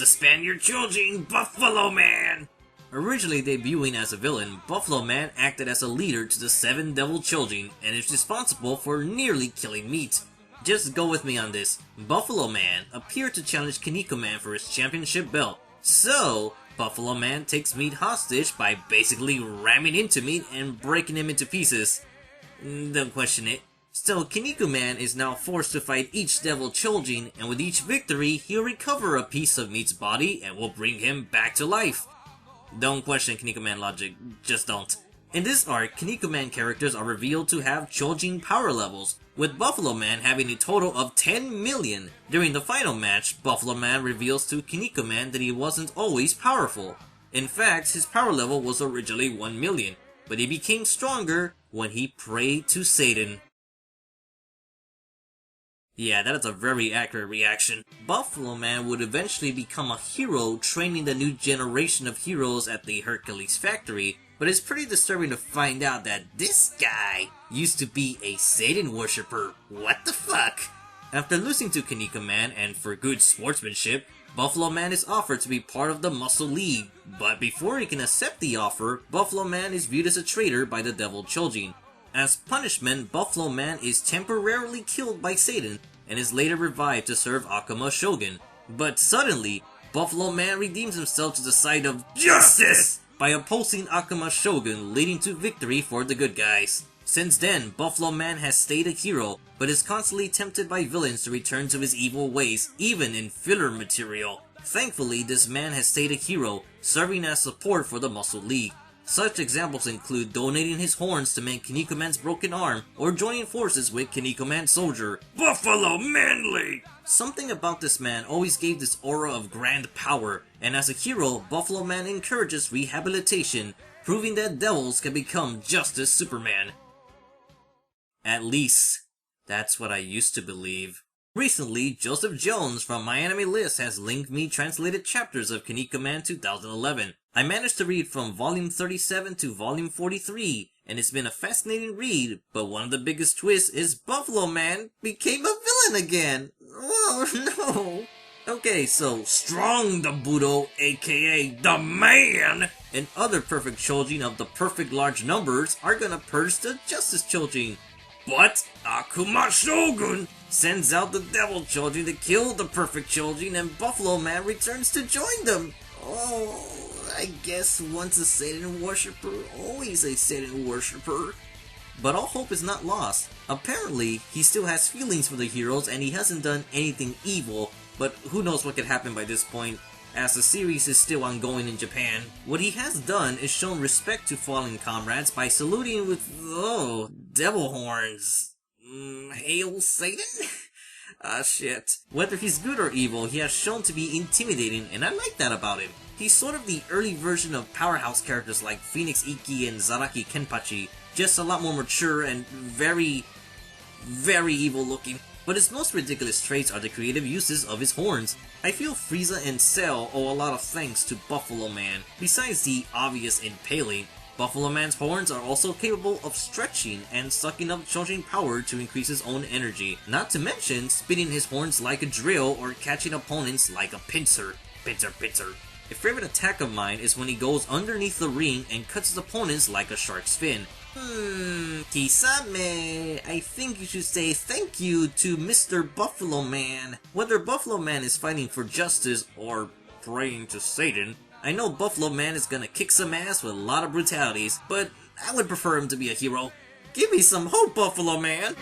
the Spaniard Children, Buffaloman! Originally debuting as a villain, Buffaloman acted as a leader to the 7 Devil Children and is responsible for nearly killing Meat. Just go with me on this. Buffaloman appeared to challenge Kinnikuman for his championship belt, so Buffaloman takes Meat hostage by basically ramming into Meat and breaking him into pieces. Don't question it. So Kinnikuman is now forced to fight each Devil Children, and with each victory, he'll recover a piece of Meat's body and will bring him back to life. Don't question Kinnikuman logic, just don't. In this arc, Kinnikuman characters are revealed to have Chojin power levels, with Buffaloman having a total of 10 million. During the final match, Buffaloman reveals to Kinnikuman that he wasn't always powerful. In fact, his power level was originally 1 million, but he became stronger when he prayed to Satan. Yeah, that is a very accurate reaction. Buffaloman would eventually become a hero training the new generation of heroes at the Hercules factory, but it's pretty disturbing to find out that this guy used to be a Satan worshipper. What the fuck? After losing to Kinnikuman and for good sportsmanship, Buffaloman is offered to be part of the Muscle League, but before he can accept the offer, Buffaloman is viewed as a traitor by the Devil Children. As punishment, Buffaloman is temporarily killed by Satan and is later revived to serve Akuma Shogun. But suddenly, Buffaloman redeems himself to the side of justice by opposing Akuma Shogun, leading to victory for the good guys. Since then, Buffaloman has stayed a hero, but is constantly tempted by villains to return to his evil ways, even in filler material. Thankfully, this man has stayed a hero, serving as support for the Muscle League. Such examples include donating his horns to mend Kinnikuman's broken arm, or joining forces with Kinnikuman soldier, Buffalo Manly! Something about this man always gave this aura of grand power, and as a hero, Buffaloman encourages rehabilitation, proving that devils can become just as Superman. At least, that's what I used to believe. Recently, Joseph Jones from My Anime List has linked me translated chapters of Kinnikuman 2011. I managed to read from volume 37 to volume 43, and it's been a fascinating read, but one of the biggest twists is Buffaloman became a villain again! Oh no! Okay, so Strong the Budo, aka the Man, and other perfect children of the perfect large numbers are gonna purge the Justice Children. But Akuma Shogun sends out the Devil Children to kill the perfect children, and Buffaloman returns to join them. Oh, I guess once a Satan worshipper, always a Satan worshipper. But all hope is not lost. Apparently, he still has feelings for the heroes and he hasn't done anything evil, but who knows what could happen by this point, as the series is still ongoing in Japan. What he has done is shown respect to fallen comrades by saluting with, devil horns. Hail Satan? Ah shit. Whether he's good or evil, he has shown to be intimidating, and I like that about him. He's sort of the early version of powerhouse characters like Phoenix Ikki and Zaraki Kenpachi, just a lot more mature and very, very evil looking. But his most ridiculous traits are the creative uses of his horns. I feel Frieza and Cell owe a lot of thanks to Buffaloman. Besides the obvious impaling, Buffaloman's horns are also capable of stretching and sucking up Chojin power to increase his own energy, not to mention spinning his horns like a drill or catching opponents like a pincer. Pincer. A favorite attack of mine is when he goes underneath the ring and cuts his opponents like a shark's fin. Kisame, I think you should say thank you to Mr. Buffaloman. Whether Buffaloman is fighting for justice or praying to Satan, I know Buffaloman is gonna kick some ass with a lot of brutalities, but I would prefer him to be a hero. Give me some hope, Buffaloman!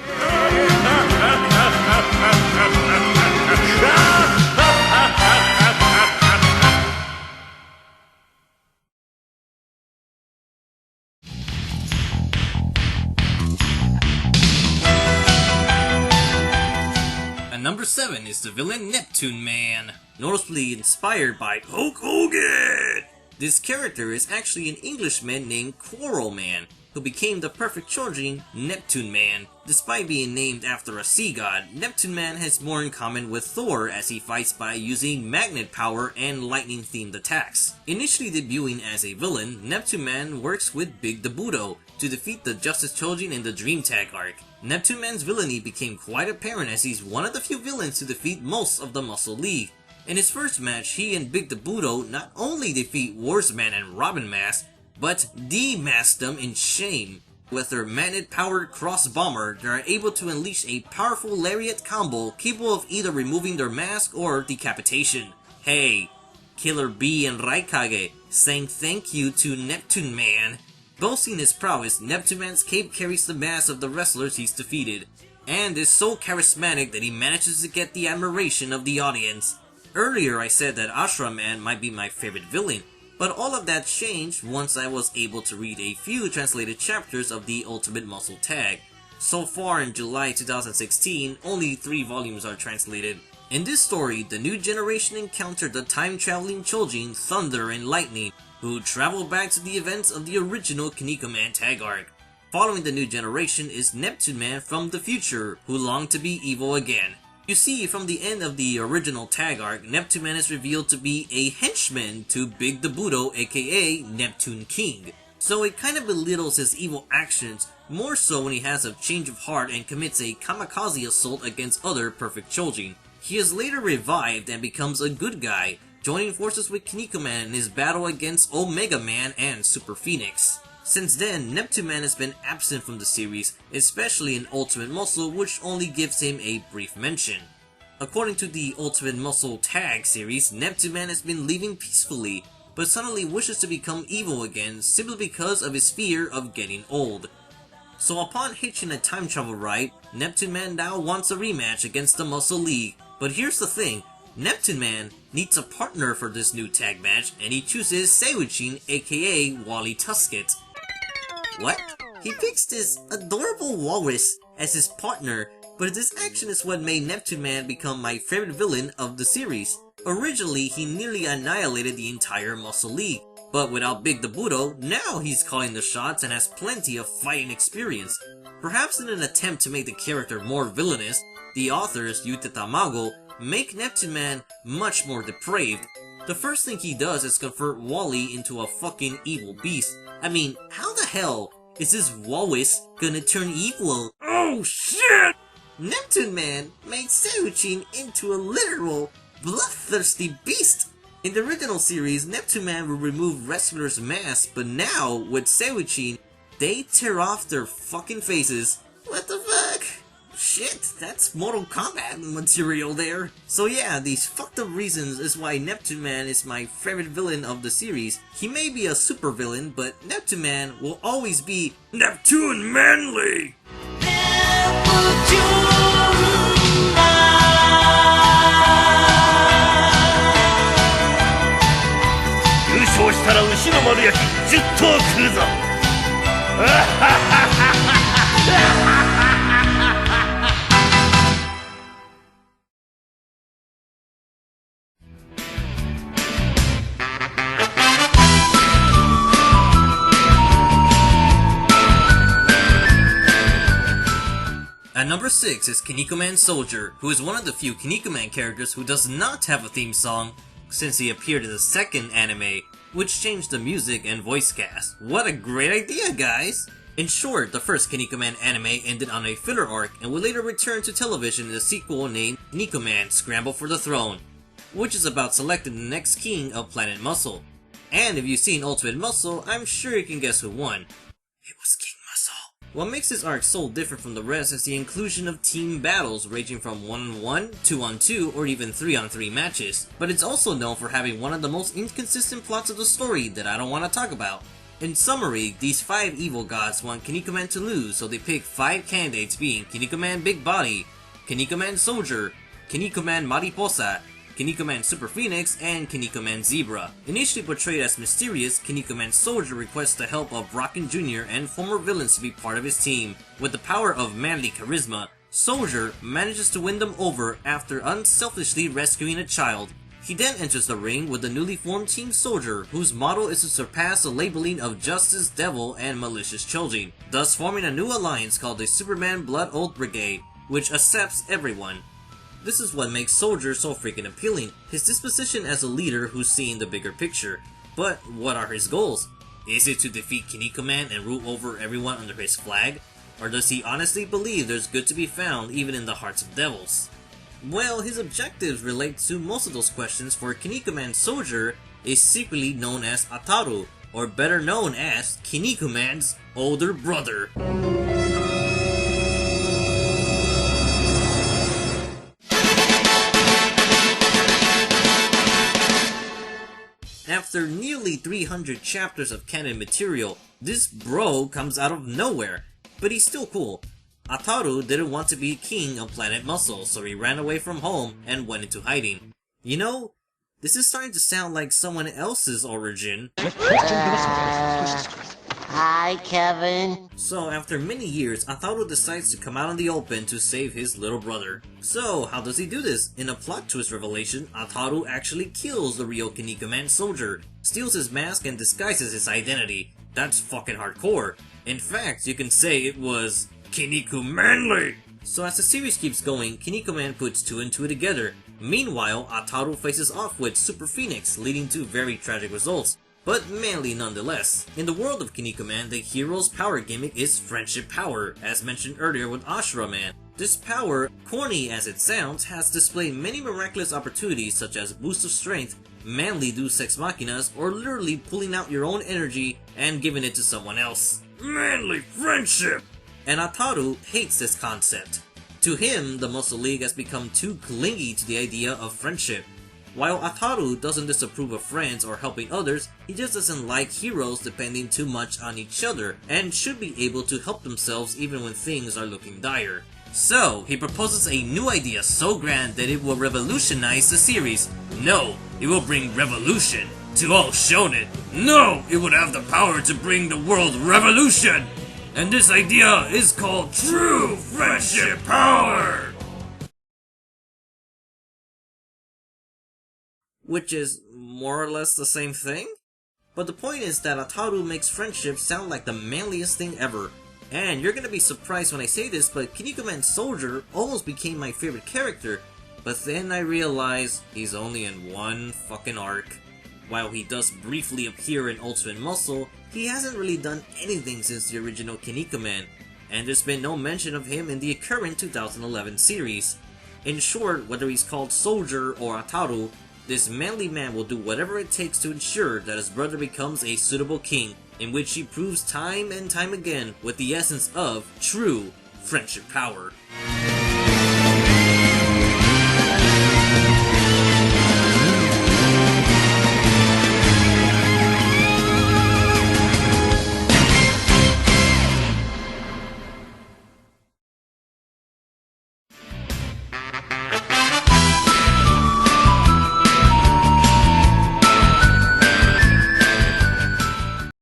Number 7 is the villain Neptuneman, noticeably inspired by Hulk Hogan! This character is actually an Englishman named Quarrelman, who became the perfect children Neptuneman. Despite being named after a sea god, Neptuneman has more in common with Thor as he fights by using magnet power and lightning-themed attacks. Initially debuting as a villain, Neptuneman works with Big the Budo to defeat the Justice Children in the Dream Tag arc. Neptuneman's villainy became quite apparent as he's one of the few villains to defeat most of the Muscle League. In his first match, he and Big the Budo not only defeat Warsman and Robin Mask, but demask them in shame. With their magnet-powered cross-bomber, they are able to unleash a powerful lariat combo capable of either removing their mask or decapitation. Hey, Killer B and Raikage saying thank you to Neptuneman. Boasting his prowess, Neptuneman's cape carries the mass of the wrestlers he's defeated, and is so charismatic that he manages to get the admiration of the audience. Earlier I said that Ashura Man might be my favorite villain, but all of that changed once I was able to read a few translated chapters of the Ultimate Muscle Tag. So far in July 2016, only 3 volumes are translated. In this story, the new generation encountered the time-traveling Chojin Thunder and Lightning, who travel back to the events of the original Kinnikuman Tag arc. Following the new generation is Neptuneman from the future, who longed to be evil again. You see, from the end of the original Tag arc, Neptuneman is revealed to be a henchman to Big the Budo, aka Neptune King. So it kind of belittles his evil actions, more so when he has a change of heart and commits a kamikaze assault against other perfect Chojin. He is later revived and becomes a good guy, joining forces with Kinnikuman in his battle against Omega Man and Super Phoenix. Since then, Neptuneman has been absent from the series, especially in Ultimate Muscle, which only gives him a brief mention. According to the Ultimate Muscle Tag series, Neptuneman has been living peacefully, but suddenly wishes to become evil again simply because of his fear of getting old. So upon hitching a time travel ride, Neptuneman now wants a rematch against the Muscle League. But here's the thing, Neptuneman needs a partner for this new tag match, and he chooses Seiwichin, aka Wally Tusket. What? He picks this adorable walrus as his partner, but this action is what made Neptuneman become my favorite villain of the series. Originally, he nearly annihilated the entire Muscle League, but without Big the Budo, now he's calling the shots and has plenty of fighting experience. Perhaps in an attempt to make the character more villainous, the authors, Yute Tamago, make Neptuneman much more depraved. The first thing he does is convert Wally into a fucking evil beast. I mean, how the hell is this walrus gonna turn evil? Oh shit! Neptuneman made Seiwichin into a literal, bloodthirsty beast! In the original series, Neptuneman would remove wrestlers' masks, but now, with Seiwichin, they tear off their fucking faces. What the fuck? Shit, that's Mortal Kombat material there. So yeah, these fucked up reasons is why Neptuneman is my favorite villain of the series. He may be a super villain, but Neptuneman will always be Neptune Manly! 優勝したら牛の丸焼き10頭食うぞ At number 6 is Kinnikuman Soldier, who is one of the few Kinnikuman characters who does not have a theme song, since he appeared in the second anime, which changed the music and voice cast. What a great idea, guys! In short, the first Kinnikuman anime ended on a filler arc and would later return to television in a sequel named Kinnikuman Scramble for the Throne, which is about selecting the next king of Planet Muscle. And if you've seen Ultimate Muscle, I'm sure you can guess who won. It was King Muscle. What makes this arc so different from the rest is the inclusion of team battles ranging from 1-on-1, 2-on-2, or even 3-on-3 matches, but it's also known for having one of the most inconsistent plots of the story that I don't want to talk about. In summary, these 5 evil gods want Kinnikuman to lose, so they pick 5 candidates being Kinnikuman Big Body, Kinnikuman Soldier, Kinnikuman Mariposa, Kinnikuman Super Phoenix, and Kinnikuman Zebra. Initially portrayed as mysterious, Kinnikuman Soldier requests the help of Rocken Jr. and former villains to be part of his team. With the power of manly charisma, Soldier manages to win them over after unselfishly rescuing a child. He then enters the ring with the newly formed Team Soldier, whose motto is to surpass the labeling of Justice, Devil, and Malicious Chojin, thus forming a new alliance called the Superman Blood Oath Brigade, which accepts everyone. This is what makes Soldier so freaking appealing, his disposition as a leader who's seeing the bigger picture. But what are his goals? Is it to defeat Kinnikuman and rule over everyone under his flag? Or does he honestly believe there's good to be found even in the hearts of devils? Well, his objectives relate to most of those questions, for Kinnikuman Soldier is secretly known as Ataru, or better known as Kinnikuman's older brother. After nearly 300 chapters of canon material, this bro comes out of nowhere, but he's still cool. Ataru didn't want to be king of Planet Muscle, so he ran away from home and went into hiding. You know, this is starting to sound like someone else's origin. Hi, Kevin. So after many years, Ataru decides to come out in the open to save his little brother. So how does he do this? In a plot twist revelation, Ataru actually kills the real Kinnikuman Soldier, steals his mask and disguises his identity. That's fucking hardcore. In fact, you can say it was Kinnikumanly! So as the series keeps going, Kinnikuman puts two and two together. Meanwhile, Ataru faces off with Super Phoenix, leading to very tragic results, but manly nonetheless. In the world of Kinnikuman, the hero's power gimmick is friendship power, as mentioned earlier with Ashura Man. This power, corny as it sounds, has displayed many miraculous opportunities such as boost of strength, manly deus ex machinas, or literally pulling out your own energy and giving it to someone else. Manly friendship! And Ataru hates this concept. To him, the Muscle League has become too clingy to the idea of friendship. While Ataru doesn't disapprove of friends or helping others, he just doesn't like heroes depending too much on each other, and should be able to help themselves even when things are looking dire. So, he proposes a new idea so grand that it will revolutionize the series. No, it will bring revolution to all shonen. No, it would have the power to bring the world revolution! And this idea is called True Friendship Power! Which is more or less the same thing? But the point is that Ataru makes friendship sound like the manliest thing ever. And you're gonna be surprised when I say this, but Kinnikuman Soldier almost became my favorite character, but then I realized he's only in one fucking arc. While he does briefly appear in Ultimate Muscle, he hasn't really done anything since the original Kinnikuman, and there's been no mention of him in the current 2011 series. In short, whether he's called Soldier or Ataru, this manly man will do whatever it takes to ensure that his brother becomes a suitable king, in which he proves time and time again with the essence of true friendship power.